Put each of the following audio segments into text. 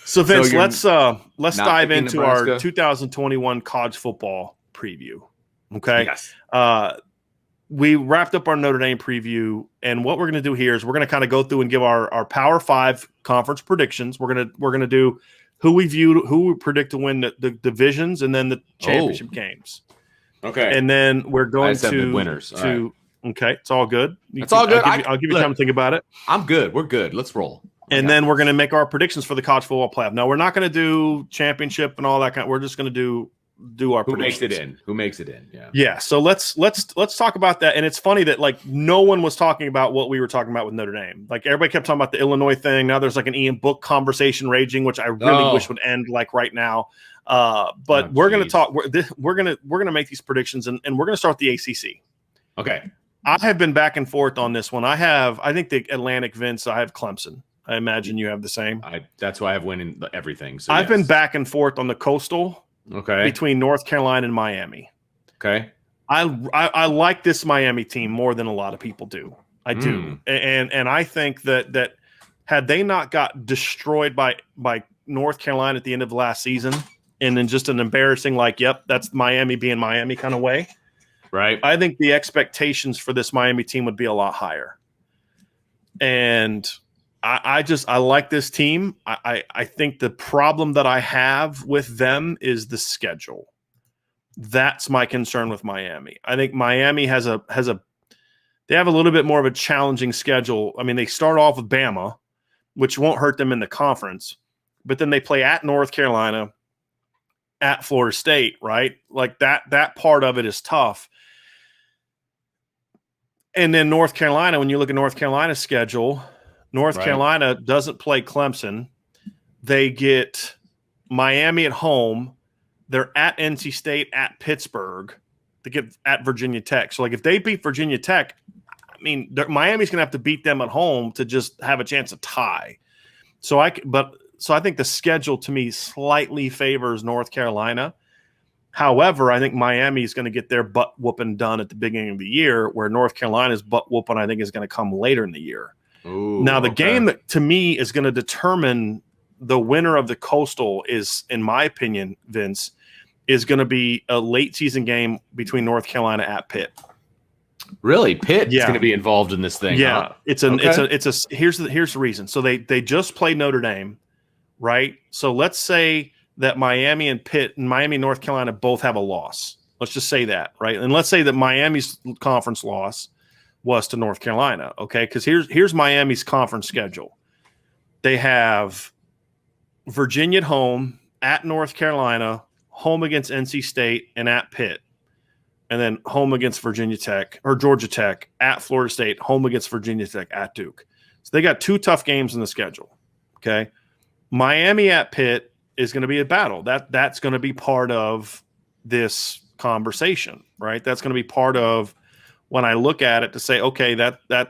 So Vince, let's dive into Nebraska? our 2021 college football preview. Okay. Yes. We wrapped up our Notre Dame preview, and what we're going to do here is we're going to kind of go through and give our Power 5 conference predictions. We're going to do who we predict to win the divisions and then the championship games. Okay. And then we're going to the winners. Okay, it's all good. It's all good. I'll give you time to think about it. I'm good. We're good. Let's roll. And then we're going to make our predictions for the college football playoff. No, we're not going to do championship and all that kind. We're just going to do our predictions. Who makes it in? Yeah. Yeah. So let's talk about that. And it's funny that like no one was talking about what we were talking about with Notre Dame. Like everybody kept talking about the Illinois thing. Now there's like an Ian Book conversation raging, which I really wish would end like right now. But we're going to talk. We're going to make these predictions, and we're going to start with the ACC. Okay. I have been back and forth on this one. I think the Atlantic, Vince. I have Clemson. I imagine you have the same. That's why I've winning everything. So I've been back and forth on the Coastal. Okay. Between North Carolina and Miami. Okay. I like this Miami team more than a lot of people do. I do. And I think that had they not got destroyed by North Carolina at the end of last season and then just an embarrassing that's Miami being Miami kind of way. Right. I think the expectations for this Miami team would be a lot higher. And I like this team. I think the problem that I have with them is the schedule. That's my concern with Miami. I think Miami they have a little bit more of a challenging schedule. I mean, they start off with Bama, which won't hurt them in the conference, but then they play at North Carolina, at Florida State, right? Like that part of it is tough. And then North Carolina, when you look at North Carolina's schedule, North Carolina doesn't play Clemson. They get Miami at home. They're at NC State, at Pittsburgh. They get at Virginia Tech. So, like, if they beat Virginia Tech, I mean, Miami's going to have to beat them at home to just have a chance to tie. So I think the schedule to me slightly favors North Carolina. However, I think Miami is going to get their butt whooping done at the beginning of the year, where North Carolina's butt whooping I think is going to come later in the year. Ooh, now, the game that to me is going to determine the winner of the Coastal is, in my opinion, Vince, is going to be a late season game between North Carolina at Pitt. Really, Pitt is going to be involved in this thing. Yeah, huh? Here's the reason. So they just played Notre Dame, right? So let's say that Miami and Pitt and Miami, North Carolina both have a loss. Let's just say that, right? And let's say that Miami's conference loss was to North Carolina, okay? Because here's Miami's conference schedule. They have Virginia at home, at North Carolina, home against NC State, and at Pitt. And then home against Virginia Tech or Georgia Tech, at Florida State, home against Virginia Tech, at Duke. So they got 2 tough games in the schedule, okay? Miami at Pitt is going to be a battle. That's going to be part of this conversation, right? That's going to be part of when I look at it to say, okay, that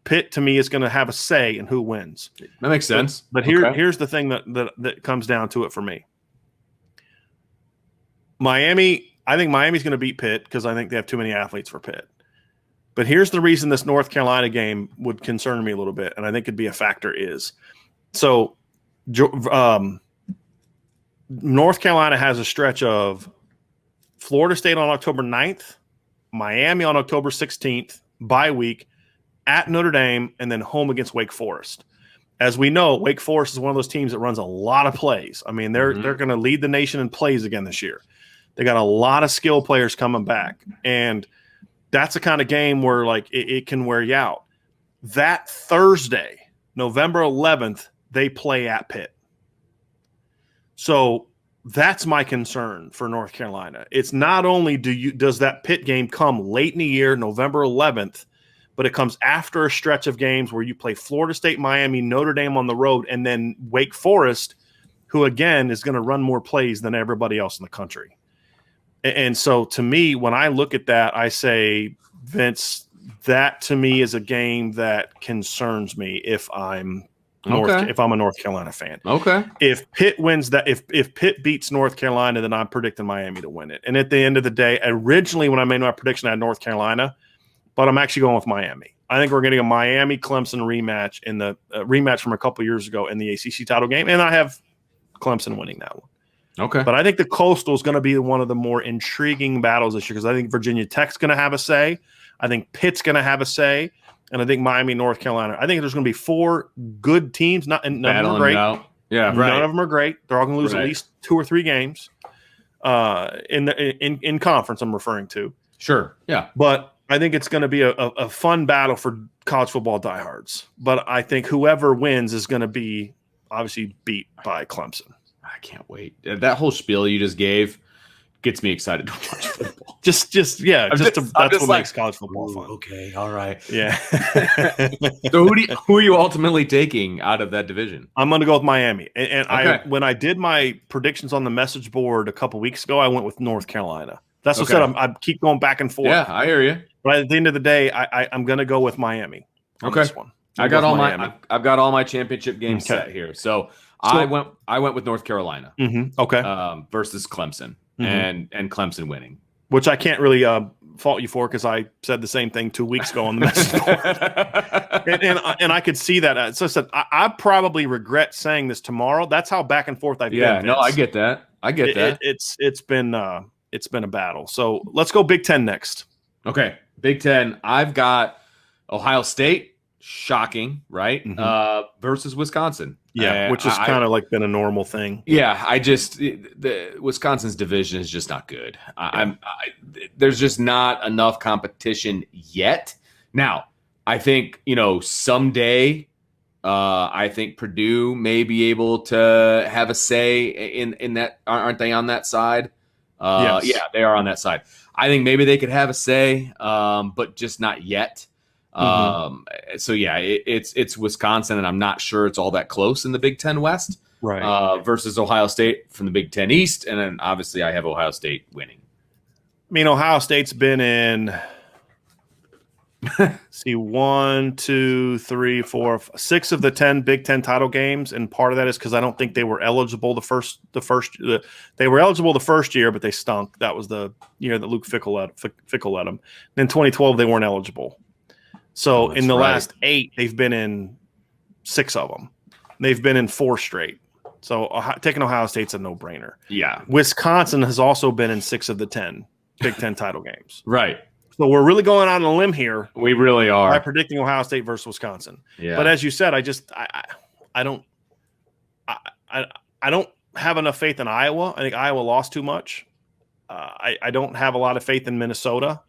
Pitt to me is going to have a say in who wins. That makes sense. But here's the thing that comes down to it for me. I think Miami's going to beat Pitt because I think they have too many athletes for Pitt. But here's the reason this North Carolina game would concern me a little bit, and I think could be a factor is. So North Carolina has a stretch of Florida State on October 9th, Miami on October 16th, bye week, at Notre Dame, and then home against Wake Forest. As we know, Wake Forest is one of those teams that runs a lot of plays. I mean, they're going to lead the nation in plays again this year. They got a lot of skill players coming back, and that's the kind of game where like it can wear you out. That Thursday, November 11th, they play at Pitt. So that's my concern for North Carolina. It's not only does that Pitt game come late in the year, November 11th, but it comes after a stretch of games where you play Florida State, Miami, Notre Dame on the road, and then Wake Forest, who again is going to run more plays than everybody else in the country. And so to me, when I look at that, I say, Vince, that to me is a game that concerns me if I'm a North Carolina fan. Okay. If Pitt wins that, if Pitt beats North Carolina, then I'm predicting Miami to win it. And at the end of the day, originally when I made my prediction, I had North Carolina, but I'm actually going with Miami. I think we're getting a Miami-Clemson rematch in the rematch from a couple years ago in the ACC title game, and I have Clemson winning that one. Okay. But I think the Coastal is going to be one of the more intriguing battles this year because I think Virginia Tech's going to have a say. I think Pitt's going to have a say. And I think Miami, North Carolina. I think there's going to be 4 good teams. None of them are great. Yeah, right. None of them are great. They're all going to lose at least 2 or 3 games in conference I'm referring to. Sure, yeah. But I think it's going to be a fun battle for college football diehards. But I think whoever wins is going to be obviously beat by Clemson. I can't wait. That whole spiel you just gave gets me excited to watch football. That's what makes college football fun. Okay, all right. Yeah. So who are you ultimately taking out of that division? I'm going to go with Miami. And okay. when I did my predictions on the message board a couple weeks ago, I went with North Carolina. That's what I said. I keep going back and forth. Yeah, I hear you. But at the end of the day, I'm going to go with Miami on this one. I've got all my championship games set here. So I went with North Carolina. Mm-hmm. Okay. Versus Clemson and Clemson winning, which I can't really fault you for because I said the same thing 2 weeks ago on the message board. and I could see that. So I said I probably regret saying this tomorrow. That's how back and forth I've been. Yeah, no, I get that. It's been a battle. So let's go Big Ten next. Okay, Big Ten. I've got Ohio State. Shocking, right? Mm-hmm. Versus Wisconsin. Yeah, which has kind of like been a normal thing. Yeah, the Wisconsin's division is just not good. There's just not enough competition yet. Now, I think, someday I think Purdue may be able to have a say in that. Aren't they on that side? Yes. Yeah, they are on that side. I think maybe they could have a say, but just not yet. So yeah, it's Wisconsin, and I'm not sure it's all that close in the Big Ten West, right? Versus Ohio State from the Big Ten East, and then obviously I have Ohio State winning. I mean, Ohio State's been in 1, 2, 3, 4, 6 of the 10 Big Ten title games, and part of that is because I don't think they were eligible they were eligible the first year, but they stunk. That was the year that Luke Fickell let them. In 2012, they weren't eligible. So in the last 8, they've been in 6 of them. They've been in 4 straight. So taking Ohio State's a no-brainer. Yeah. Wisconsin has also been in 6 of the 10 Big Ten title games. Right. So we're really going out on a limb here. We really are. By predicting Ohio State versus Wisconsin. Yeah. But as you said, I don't have enough faith in Iowa. I think Iowa lost too much. I don't have a lot of faith in Minnesota.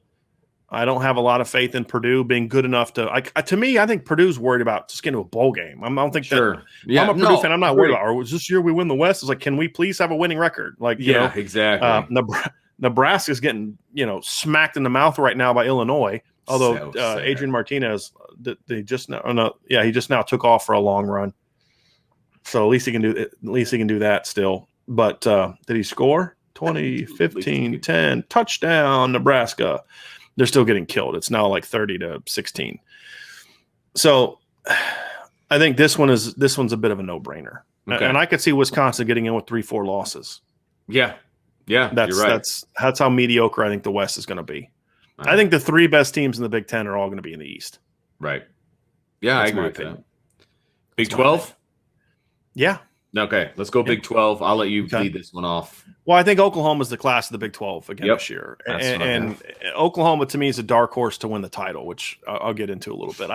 I don't have a lot of faith in Purdue being good enough to me, I think Purdue's worried about just getting to a bowl game. I don't think sure. that Yeah, I'm a Purdue fan. I'm not worried about, or was this year we win the West? It's like, can we please have a winning record? Like, exactly. Nebraska's getting, smacked in the mouth right now by Illinois. Although Adrian Martinez, he just now took off for a long run. So at least he can do that still. But did he score? 20, 15, 10, touchdown, Nebraska. They're still getting killed. It's now like 30-16. So I think this one's a bit of a no-brainer. Okay. And I could see Wisconsin getting in with 3-4 losses. Yeah. Yeah. That's right. that's how mediocre I think the West is going to be. I think the 3 best teams in the Big Ten are all going to be in the East. Right. Yeah, that's I agree with that. Big 12? Yeah. Okay, let's go Big 12. I'll let you lead this one off. Well, I think Oklahoma's the class of the Big 12 again this year. And Oklahoma, to me, is a dark horse to win the title, which I'll get into a little bit.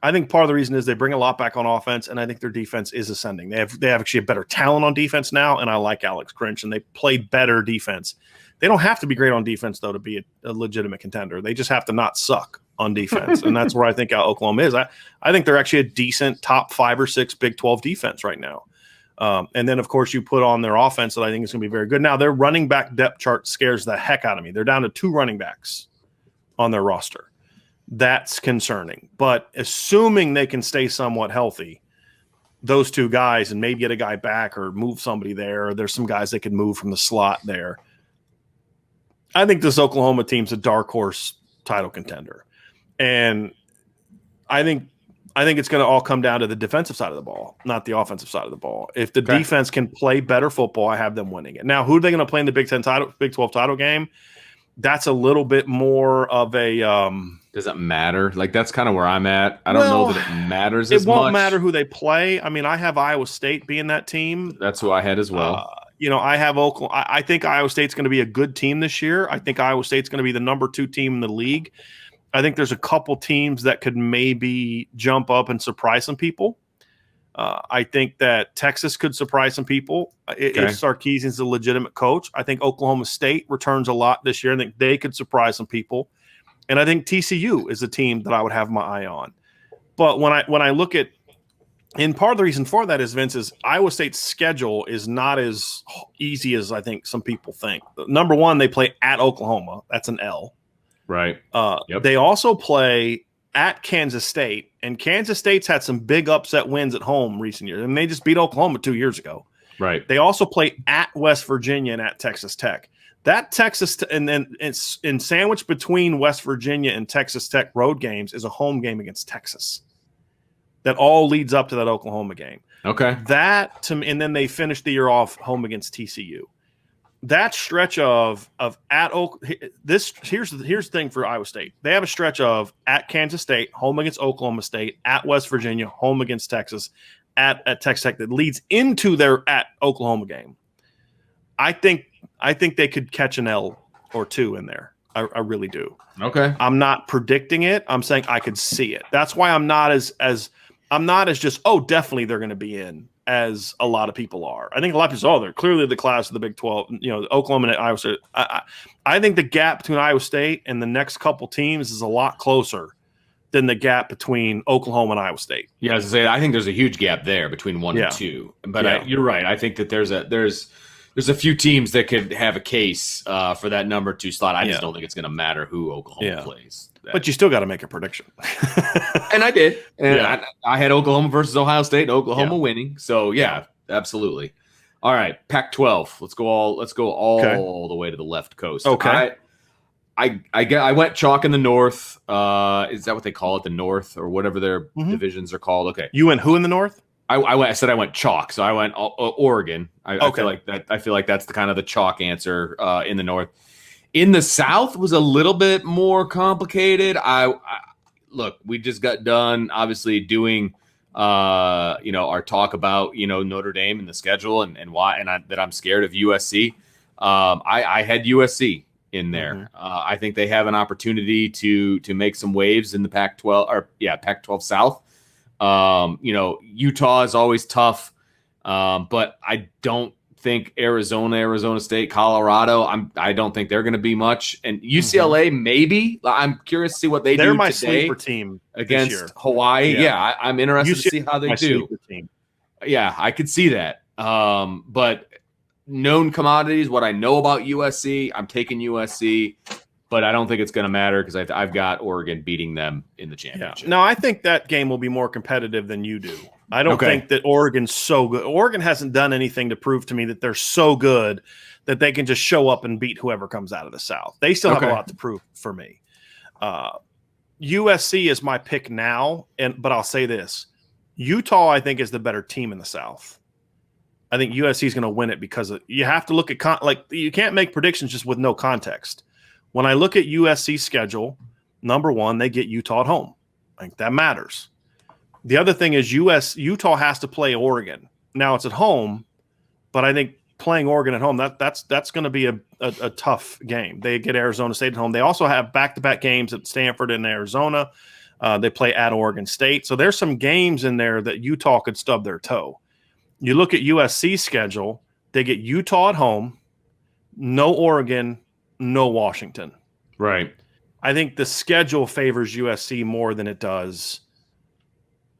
I think part of the reason is they bring a lot back on offense, and I think their defense is ascending. They have actually a better talent on defense now, and I like Alex Grinch, and they play better defense. They don't have to be great on defense, though, to be a legitimate contender. They just have to not suck on defense, and that's where I think Oklahoma is. I think they're actually a decent top 5 or 6 Big 12 defense right now. And then, of course, you put on their offense that I think is going to be very good. Now, their running back depth chart scares the heck out of me. They're down to 2 running backs on their roster. That's concerning. But assuming they can stay somewhat healthy, those 2 guys, and maybe get a guy back or move somebody there, or there's some guys they can move from the slot there. I think this Oklahoma team's a dark horse title contender. And I think it's going to all come down to the defensive side of the ball, not the offensive side of the ball. If the defense can play better football, I have them winning it. Now, who are they going to play in the Big 12 title game? that's a little bit more of a Does it matter? Like, that's kind of where I'm at. I don't know well, that it matters it as won't much. matter who they play. I mean, I have Iowa State being that team. That's who I had as Uh, well. I have Oklahoma. I think Iowa State's going to be a good team this year. I think Iowa State's going to be the number 2 team in the league. I think there's a couple teams that could maybe jump up and surprise some people. I think that Texas could surprise some people if Sarkisian's a legitimate coach. I think Oklahoma State returns a lot this year. I think they could surprise some people. And I think TCU is a team that I would have my eye on. But when I look at, and part of the reason for that is, Vince, is Iowa State's schedule is not as easy as I think some people think. Number one, they play at Oklahoma. That's an L. Right. They also play at Kansas State, and Kansas State's had some big upset wins at home recent years, and they just beat Oklahoma 2 years ago. Right. They also play at West Virginia and at Texas Tech. That Texas and then it's in sandwich between West Virginia and Texas Tech road games is a home game against Texas. That all leads up to that Oklahoma game. Okay. That to me, and then they finish the year off home against TCU. That stretch of at this here's the thing for Iowa State. They have a stretch of at Kansas State, home against Oklahoma State, at West Virginia, home against Texas, at Texas Tech that leads into their at Oklahoma game. I think they could catch an L or two in there. I really do. Okay. I'm not predicting it. I'm saying I could see it. That's why I'm not as just, oh, definitely they're going to be in, as a lot of people are. I think a lot of people they're clearly the class of the Big 12, Oklahoma and Iowa State. I think the gap between Iowa State and the next couple teams is a lot closer than the gap between Oklahoma and Iowa State. Yeah, I was going to say, I think there's a huge gap there between 1 and 2. But you're right. I think that there's a few teams that could have a case for that number 2 slot. I just don't think it's going to matter who Oklahoma plays. But you still got to make a prediction. And I did. And I had Oklahoma versus Ohio State, Oklahoma winning. So, absolutely. All right, Pac-12. Let's go all the way to the left coast. Okay. I went chalk in the North. Is that what they call it, the North, or whatever their divisions are called? Okay. You went who in the North? I said I went chalk, so I went Oregon. I feel like that. I feel like that's the kind of the chalk answer in the North. In the South was a little bit more complicated. Look, we just got done obviously doing our talk about Notre Dame and the schedule and why that I'm scared of USC. I had USC in there. I think they have an opportunity to make some waves in the Pac-12 Pac-12 South. Utah is always tough, but I don't think Arizona State, Colorado, I don't think they're going to be much. And UCLA, maybe. I'm curious to see what they do today. They're my today sleeper team against Hawaii. Yeah, I'm interested to see how they do. Team. Yeah, I could see that. But known commodities, what I know about USC, I'm taking USC. But I don't think it's going to matter because I've got Oregon beating them in the championship. No, I think that game will be more competitive than you do. I don't think that Oregon's so good. Oregon hasn't done anything to prove to me that they're so good that they can just show up and beat whoever comes out of the South. They still have a lot to prove for me. USC is my pick now, but I'll say this. Utah, I think, is the better team in the South. I think USC is going to win it because you have to look at you can't make predictions just with no context. When I look at USC's schedule, number one, they get Utah at home. I think that matters. The other thing is Utah has to play Oregon. Now it's at home, but I think playing Oregon at home, that's going to be a tough game. They get Arizona State at home. They also have back-to-back games at Stanford and Arizona. They play at Oregon State. So there's some games in there that Utah could stub their toe. You look at USC's schedule, they get Utah at home, no Oregon, no Washington. Right. I think the schedule favors USC more than it does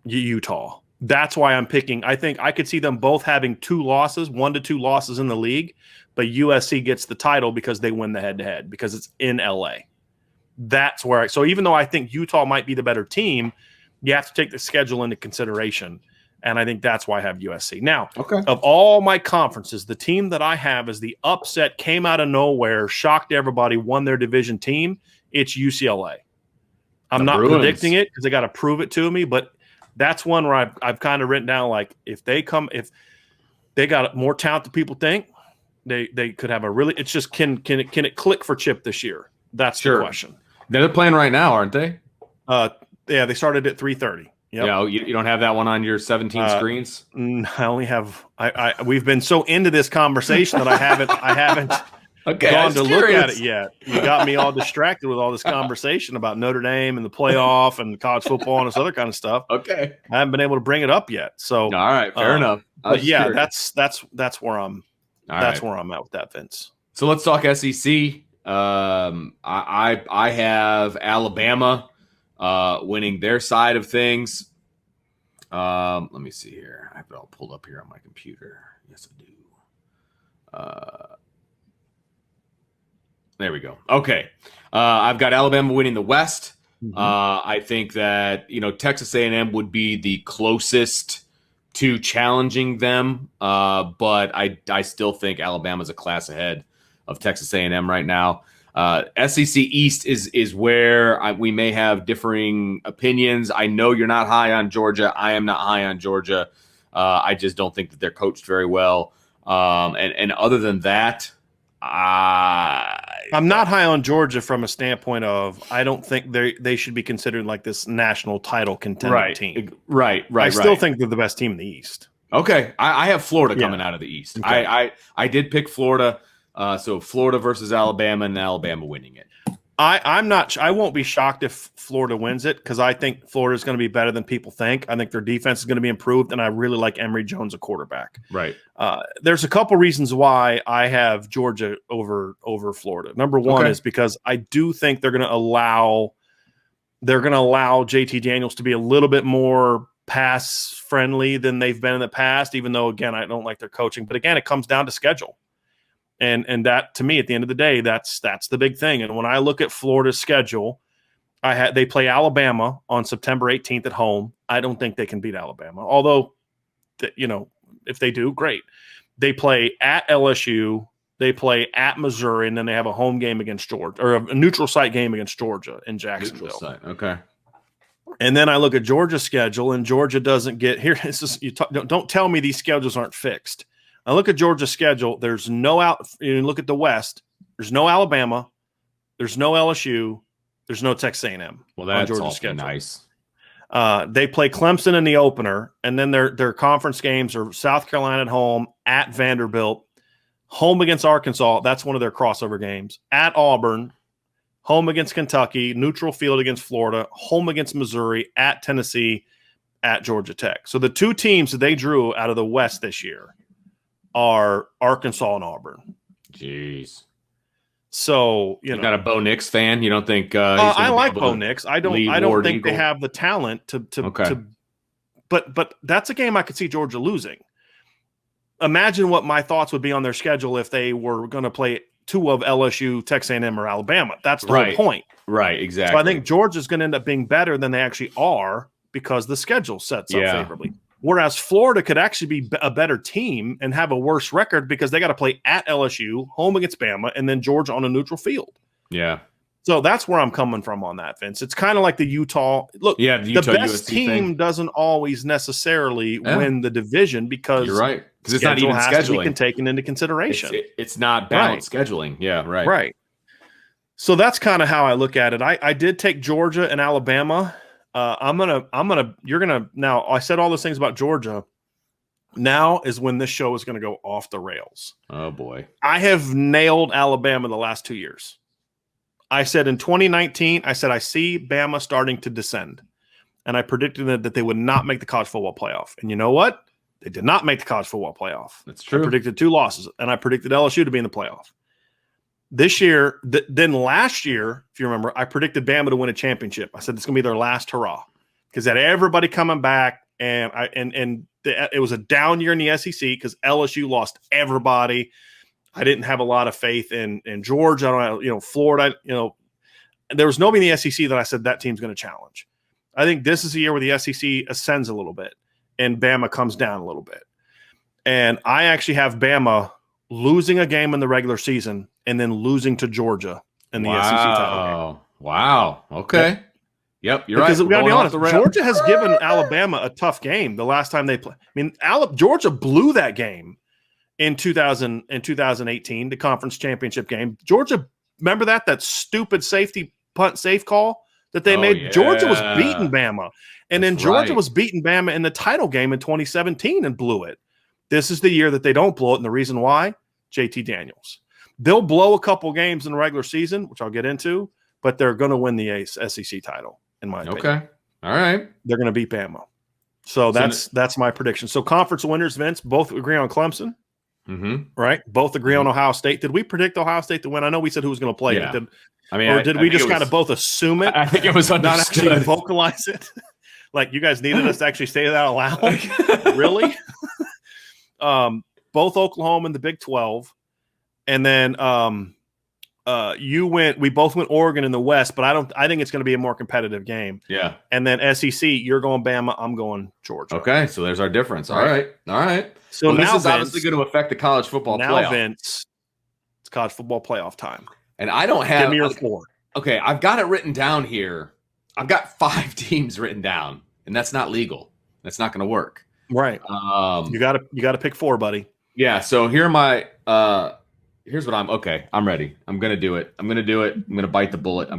Utah. That's why I'm picking. I think I could see them both having 1 to 2 losses in the league, but USC gets the title because they win the head-to-head because it's in LA. That's where so even though I think Utah might be the better team, you have to take the schedule into consideration. And I think that's why I have USC. Now, of all my conferences, the team that I have is the upset, came out of nowhere, shocked everybody, won their division team. It's UCLA. I'm not predicting it because they got to prove it to me, but that's one where I've kind of written down if they got more talent than people think, They could have a really. It's just can it click for Chip this year? That's the question. They're playing right now, aren't they? Yeah, they started at 3:30. Yep. Yeah, you don't have that one on your 17 screens. I only have. We've been so into this conversation that I haven't gone to look at it yet. You got me all distracted with all this conversation about Notre Dame and the playoff and college football and this other kind of stuff. Okay, I haven't been able to bring it up yet. So all right, fair enough. But yeah, that's where I'm. Where I'm at with that, Vince. So let's talk SEC. I have Alabama winning their side of things. Let me see here. I have it all pulled up here on my computer. Yes, I do. There we go. Okay. I've got Alabama winning the West. Mm-hmm. I think that, Texas A&M would be the closest to challenging them. But I still think Alabama's a class ahead of Texas A&M right now. SEC East is where we may have differing opinions. I know you're not high on Georgia. I am not high on Georgia. I just don't think that they're coached very well. And other than that, I'm not high on Georgia from a standpoint of I don't think they should be considered like this national title contending team. Right. I still think they're the best team in the East. Okay, I have Florida coming out of the East. Okay. I did pick Florida. So Florida versus Alabama and Alabama winning it. I won't be shocked if Florida wins it because I think Florida is going to be better than people think. I think their defense is going to be improved, and I really like Emory Jones, a quarterback. Right. There's a couple reasons why I have Georgia over Florida. Number one is because I do think they're going to allow JT Daniels to be a little bit more pass friendly than they've been in the past. Even though again I don't like their coaching, but again it comes down to schedule. And that, to me, at the end of the day, that's the big thing. And when I look at Florida's schedule, they play Alabama on September 18th at home. I don't think they can beat Alabama. Although, if they do, great. They play at LSU, they play at Missouri, and then they have a home game against Georgia, or a neutral site game against Georgia in Jacksonville. Neutral site, okay. And then I look at Georgia's schedule, and Georgia doesn't get here. Don't tell me these schedules aren't fixed. I look at Georgia's schedule. There's no you look at the West. There's no Alabama. There's no LSU. There's no Texas A&M. Well, that's also nice. They play Clemson in the opener, and then their conference games are South Carolina at home, at Vanderbilt, home against Arkansas. That's one of their crossover games. At Auburn, home against Kentucky, neutral field against Florida, home against Missouri, at Tennessee, at Georgia Tech. So the two teams that they drew out of the West this year are Arkansas and Auburn. Jeez. So, you're not a Bo Nix fan? You don't think I like Bo Nix. I don't think they have the talent to but that's a game I could see Georgia losing. Imagine what my thoughts would be on their schedule if they were going to play two of LSU, Texas A&M, or Alabama. That's the whole point. Right, exactly. So I think Georgia's going to end up being better than they actually are because the schedule sets up favorably. Whereas Florida could actually be a better team and have a worse record because they got to play at LSU, home against Bama, and then Georgia on a neutral field. Yeah. So that's where I'm coming from on that, Vince. It's kind of like the Utah. Look, the best USC team thing doesn't always necessarily win the division because you're right. Because it's not even has scheduling. To be taken into consideration. It's not balanced scheduling. Yeah, right. Right. So that's kind of how I look at it. I did take Georgia and Alabama. You're gonna now. I said all those things about Georgia. Now is when this show is going to go off the rails. Oh boy! I have nailed Alabama the last 2 years. I said in 2019, I said I see Bama starting to descend, and I predicted that they would not make the college football playoff. And you know what? They did not make the college football playoff. That's true. I predicted 2 losses, and I predicted LSU to be in the playoff. This year, then last year, if you remember, I predicted Bama to win a championship. I said it's going to be their last hurrah because had everybody coming back, and it was a down year in the SEC because LSU lost everybody. I didn't have a lot of faith in Georgia. I don't know, Florida. There was nobody in the SEC that I said that team's going to challenge. I think this is a year where the SEC ascends a little bit and Bama comes down a little bit. And I actually have Bama losing a game in the regular season and then losing to Georgia in the SEC title game. Wow. Okay. Yep, you're because right. We got to be honest. Georgia has given Alabama a tough game the last time they played. I mean, Georgia blew that game in 2018, the conference championship game. Georgia, remember that stupid safety punt safe call that they made? Yeah. Georgia was beating Bama. And That's then Georgia right. was beating Bama in the title game in 2017 and blew it. This is the year that they don't blow it. And the reason why, JT Daniels. They'll blow a couple games in the regular season, which I'll get into, but they're going to win the SEC title, in my opinion. Okay. All right. They're going to beat Bama. So that's my prediction. So conference winners, Vince, both agree on Clemson. Right? Both agree on Ohio State. Did we predict Ohio State to win? I know we said who was going to play. Yeah. Or did we just kind of both assume it? I think it was understood. Not actually vocalize it. Like you guys needed us to actually say that out loud. Really? Both Oklahoma in the Big 12. And then we both went Oregon in the West, but I think it's going to be a more competitive game. Yeah. And then SEC, you're going Bama, I'm going Georgia. Okay, so there's our difference. All right. So well, now this is obviously going to affect the college football playoff. Vince, it's college football playoff time. And I don't have. Give me your 4. Okay, I've got it written down here. I've got 5 teams written down, and that's not legal. That's not going to work. Right. You got to pick 4, buddy. Yeah. So here are my. Here's what I'm ready. I'm going to do it. I'm going to bite the bullet.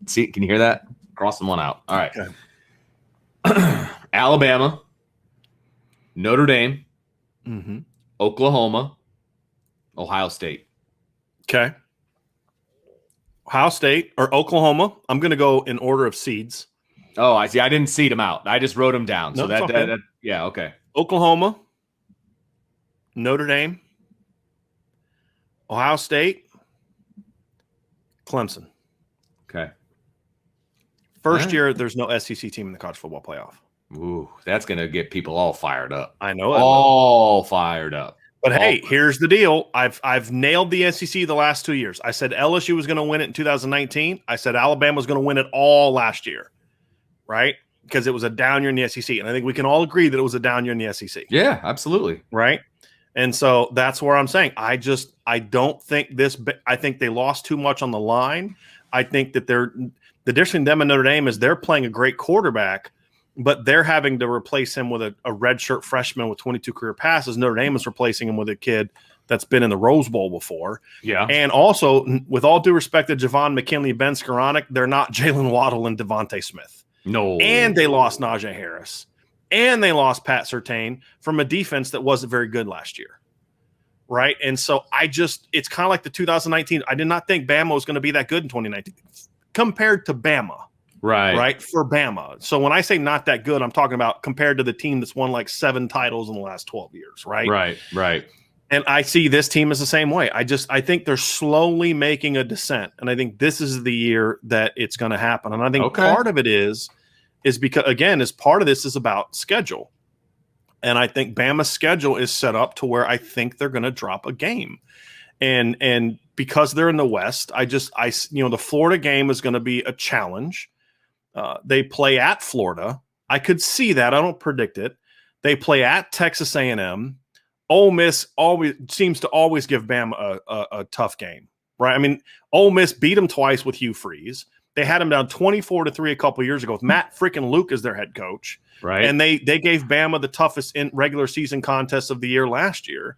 See, can you hear that? Crossing one out. All right. Okay. Alabama, Notre Dame, Oklahoma, Ohio State. Okay. Ohio State or Oklahoma. I'm going to go in order of seeds. Oh, I see. I didn't seed them out. I just wrote them down. No, so that yeah, okay. Oklahoma, Notre Dame, Ohio State, Clemson. Okay. First year, there's no SEC team in the college football playoff. Ooh, that's going to get people all fired up. I know. All fired up. But hey, here's the deal. I've nailed the SEC the last 2 years. I said LSU was going to win it in 2019. I said Alabama was going to win it all last year, right? Because it was a down year in the SEC. And I think we can all agree that it was a down year in the SEC. Yeah, absolutely. Right? And so that's where I'm saying I don't think I think they lost too much on the line. I think that the difference between them and Notre Dame is they're playing a great quarterback, but they're having to replace him with a redshirt freshman with 22 career passes. Notre Dame is replacing him with a kid that's been in the Rose Bowl before. Yeah. And also, with all due respect to Javon McKinley, Ben Skoranek, they're not Jalen Waddle and Devontae Smith. No. And they lost Najee Harris. And they lost Pat Surtain from a defense that wasn't very good last year. Right? And so it's kind of like the 2019. I did not think Bama was going to be that good in 2019 compared to Bama. Right. For Bama. So when I say not that good, I'm talking about compared to the team that's won like 7 titles in the last 12 years. Right. And I see this team as the same way. I think they're slowly making a descent. And I think this is the year that it's going to happen. And I think part of it is because, again, part of this is about schedule. And I think Bama's schedule is set up to where I think they're going to drop a game. And because they're in the West, the Florida game is going to be a challenge. They play at Florida. I could see that. I don't predict it. They play at Texas A&M. Ole Miss always seems to always give Bama a tough game, right? I mean, Ole Miss beat them twice with Hugh Freeze. They had them down 24-3 a couple years ago with Matt freaking Luke as their head coach. Right. And they gave Bama the toughest in regular season contest of the year last year.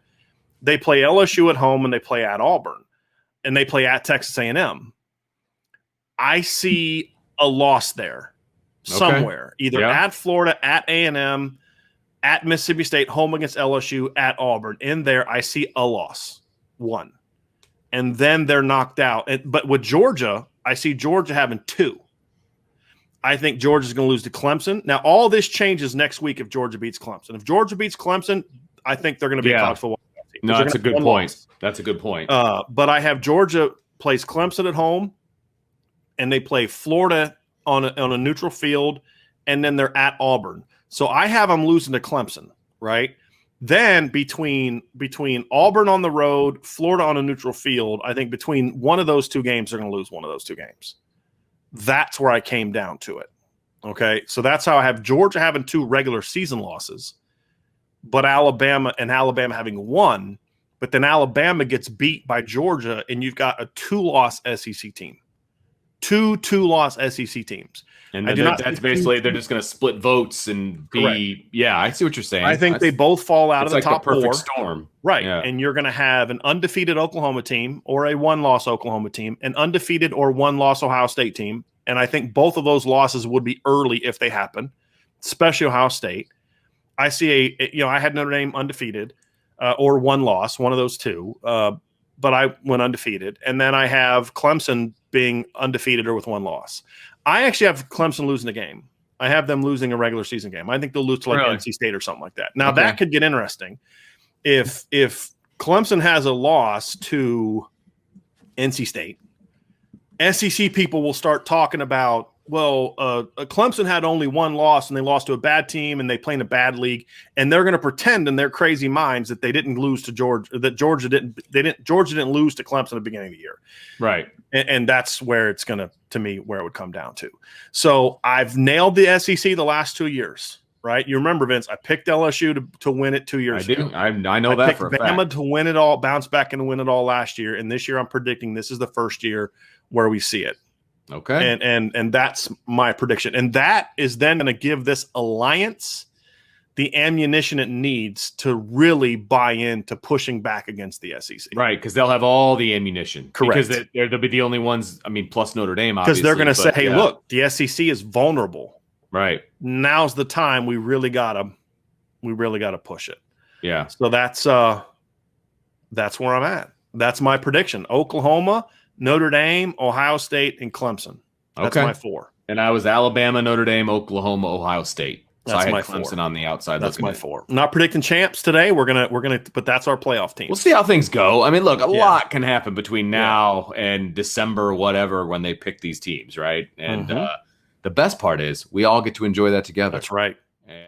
They play LSU at home and they play at Auburn. And they play at Texas A&M. I see a loss there somewhere, either at Florida, at A&M, at Mississippi State, home against LSU, at Auburn. In there, I see a loss, 1. And then they're knocked out. But with Georgia, I see Georgia having 2. I think Georgia's going to lose to Clemson. Now, all this changes next week if Georgia beats Clemson. If Georgia beats Clemson, I think they're going to be a college football team. No, that's a good point. That's a good point. But I have Georgia plays Clemson at home, and they play Florida on a neutral field, and then they're at Auburn. So I have them losing to Clemson, right? Then between Auburn on the road, Florida on a neutral field, I think between one of those 2 games, they're going to lose one of those 2 games. That's where I came down to it. Okay, so that's how I have Georgia having 2 regular season losses, but Alabama having 1. But then Alabama gets beat by Georgia, and you've got a 2-loss SEC team. two-loss SEC teams. And that's basically they're just going to split votes and be correct. Yeah, I see what you're saying. I think they both fall out of the top perfect 4. Storm. Right. Yeah. And you're going to have an undefeated Oklahoma team or a one-loss Oklahoma team, an undefeated or one-loss Ohio State team. And I think both of those losses would be early if they happen, especially Ohio State. I see I had Notre Dame undefeated or one loss, one of those two, but I went undefeated. And then I have Clemson being undefeated or with one loss. I actually have Clemson losing a game. I have them losing a regular season game. I think they'll lose to NC State or something like that. Now that could get interesting. If Clemson has a loss to NC State, SEC people will start talking about, Clemson had only one loss and they lost to a bad team and they play in a bad league, and they're going to pretend in their crazy minds that they didn't lose to Georgia, that Georgia didn't lose to Clemson at the beginning of the year. Right. And that's where it's going to me, where it would come down to. So I've nailed the SEC the last 2 years, right? You remember, Vince, I picked LSU to win it 2 years ago. I know that for a fact. Bama to win it all, bounce back and win it all last year. And this year I'm predicting this is the first year where we see it. Okay. And that's my prediction. And that is then going to give this alliance the ammunition it needs to really buy into pushing back against the SEC. Right, because they'll have all the ammunition. Correct. Because they'll be the only ones, plus Notre Dame, Because obviously. they're going to say, hey, look, the SEC is vulnerable. Right. Now's the time we really gotta push it. Yeah. So that's where I'm at. That's my prediction. Oklahoma, Notre Dame, Ohio State, and Clemson. That's my 4. And I was Alabama, Notre Dame, Oklahoma, Ohio State. So that's I had my Clemson 4. On the outside. That's my 4. I'm not predicting champs today. We're gonna, but that's our playoff team. We'll see how things go. I mean, look, a lot can happen between now and December, whatever, when they pick these teams, right? And the best part is we all get to enjoy that together. That's right. And